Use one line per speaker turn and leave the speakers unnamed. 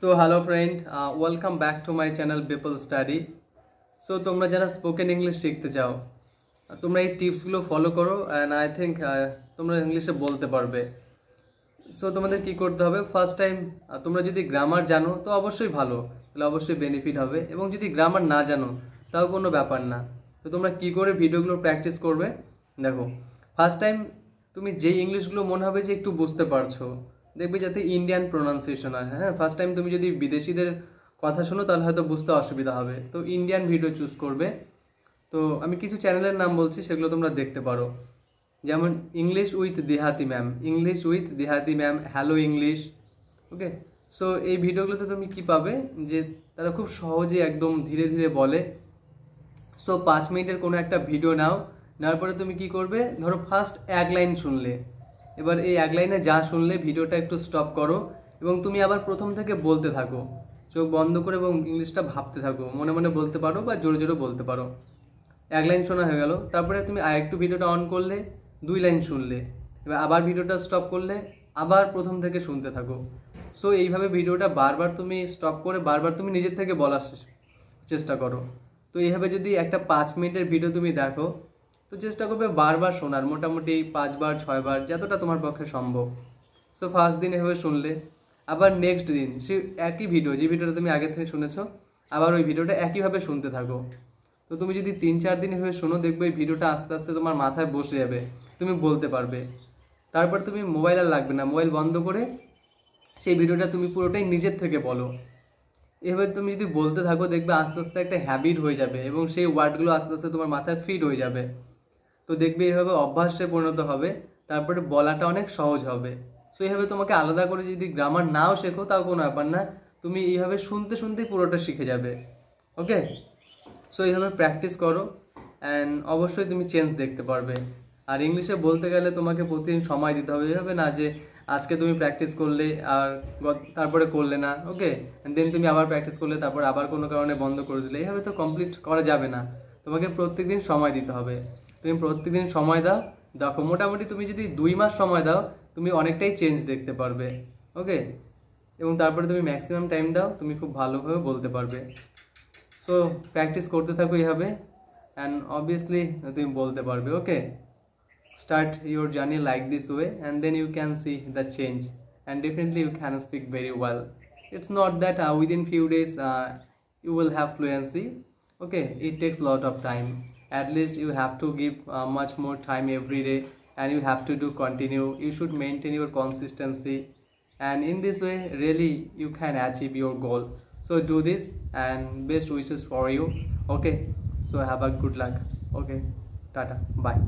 So hello friend, welcome back to my channel Bipul Study. So তোমরা যারা spoken English শিখতে চাও তোমরা এই টিপসগুলো ফলো করো and I think তোমরা ইংলিশে বলতে পারবে। সো তোমাদের কি করতে হবে, ফার্স্ট টাইম তোমরা যদি গ্রামার জানো তো অবশ্যই ভালো, তাহলে অবশ্যই বেনিফিট হবে, এবং যদি গ্রামার না জানো তাও কোনো ব্যাপার না। তো তোমরা কি করে ভিডিওগুলো প্র্যাকটিস করবে, দেখো ফার্স্ট টাইম তুমি যেই ইংলিশগুলো মনে হবে যে একটু বুঝতে পারছো, দেখবে যাতে ইন্ডিয়ান প্রোনাউন্সিয়েশন হয়। হ্যাঁ, ফার্স্ট টাইম তুমি যদি বিদেশিদের কথা শোনো তাহলে হয়তো বুঝতে অসুবিধা হবে, তো ইন্ডিয়ান ভিডিও চুজ করবে। তো আমি কিছু চ্যানেলের নাম বলছি, সেগুলো তোমরা দেখতে পারো, যেমন ইংলিশ উইথ দিহাতি ম্যাম, ইংলিশ উইথ দিহাতি ma'am, hello English. Okay, so এই ভিডিওগুলোতে তুমি কি পাবে যে তারা খুব সহজে একদম ধীরে ধীরে বলে। সো 5 মিনিটের কোনো একটা ভিডিও নেওয়ার পরে তুমি কি করবে, ধরো ফার্স্ট এক লাইন শুনলে, এবার এই এক লাইনে যা শুনলে ভিডিওটা একটু স্টপ করো এবং তুমি আবার প্রথম থেকে বলতে থাকো, চোখ বন্ধ করে, এবং ইংলিশটা ভাবতে থাকো, মনে মনে বলতে পারো বা জোরে জোরে বলতে পারো। এক লাইন শোনা হয়ে গেল, তারপরে তুমি আরেকটু ভিডিওটা অন করলে 2 লাইন শুনলে, এবার আবার ভিডিওটা স্টপ করলে আবার প্রথম থেকে শুনতে থাকো। সো এইভাবে ভিডিওটা বারবার তুমি স্টপ করে বারবার তুমি নিজের থেকে বলার চেষ্টা করো। তো এইভাবে যদি একটা 5 মিনিটের ভিডিও তুমি দেখো, তো চেষ্টা করবে বারবার শোনার, মোটামুটি 5 বার 6 বার, যতটা তোমার পক্ষে সম্ভব। সো ফার্স্ট দিন এভাবে শুনলে, আবার নেক্সট দিন সে একই ভিডিও, যে ভিডিওটা তুমি আগে থেকে শুনেছো, আবার ওই ভিডিওটা একইভাবে শুনতে থাকো। তো তুমি যদি 3-4 দিন এভাবে শোনো, দেখবে এই ভিডিওটা আস্তে আস্তে তোমার মাথায় বসে যাবে, তুমি বলতে পারবে। তারপর তুমি মোবাইল আর লাগবে না, মোবাইল বন্ধ করে সেই ভিডিওটা তুমি পুরোটাই নিজের থেকে বলো। এভাবে তুমি যদি বলতে থাকো, দেখবে আস্তে আস্তে একটা হ্যাবিট হয়ে যাবে এবং সেই ওয়ার্ডগুলো আস্তে আস্তে তোমার মাথায় ফিট হয়ে যাবে। তো দেখবে এইভাবে অভ্যাসে পরিণত হবে, তারপরে বলাটা অনেক সহজ হবে। সো এইভাবে তোমাকে আলাদা করে যদি গ্রামার নাও শেখো তাও কোনো ব্যাপার না, তুমি এইভাবে শুনতে শুনতেই পুরোটা শিখে যাবে। ওকে, সো এইভাবে প্র্যাকটিস করো অ্যান্ড অবশ্যই তুমি চেঞ্জ দেখতে পারবে। আর ইংলিশে বলতে গেলে তোমাকে প্রতিদিন সময় দিতে হবে, এভাবে না যে আজকে তুমি প্র্যাকটিস করলে আর তারপরে করলে না, ওকে, দেন তুমি আবার প্র্যাকটিস করলে তারপর আবার কোনো কারণে বন্ধ করে দিলে, এইভাবে তো কমপ্লিট করা যাবে না। তোমাকে প্রত্যেকদিন সময় দিতে হবে। তুমি প্রত্যেকদিন সময় দাও, দেখো মোটামুটি তুমি যদি 2 মাস সময় দাও, তুমি অনেকটাই চেঞ্জ দেখতে পারবে। ওকে, এবং তারপরে তুমি ম্যাক্সিমাম টাইম দাও, তুমি খুব ভালোভাবে বলতে পারবে। সো প্র্যাকটিস করতে থাকো এইভাবে, অ্যান্ড অবভিয়াসলি তুমি বলতে পারবে। ওকে, start your journey like this way and then you can see the change, and definitely you can speak very well. It's not that within few days you will have fluency. Okay, it takes a lot of time. At least you have to give much more time every day, and you have to do continue. You should maintain your consistency, and in this way really you can achieve your goal. So do this, and best wishes for you. Okay, so have a good luck. Okay, tata, bye.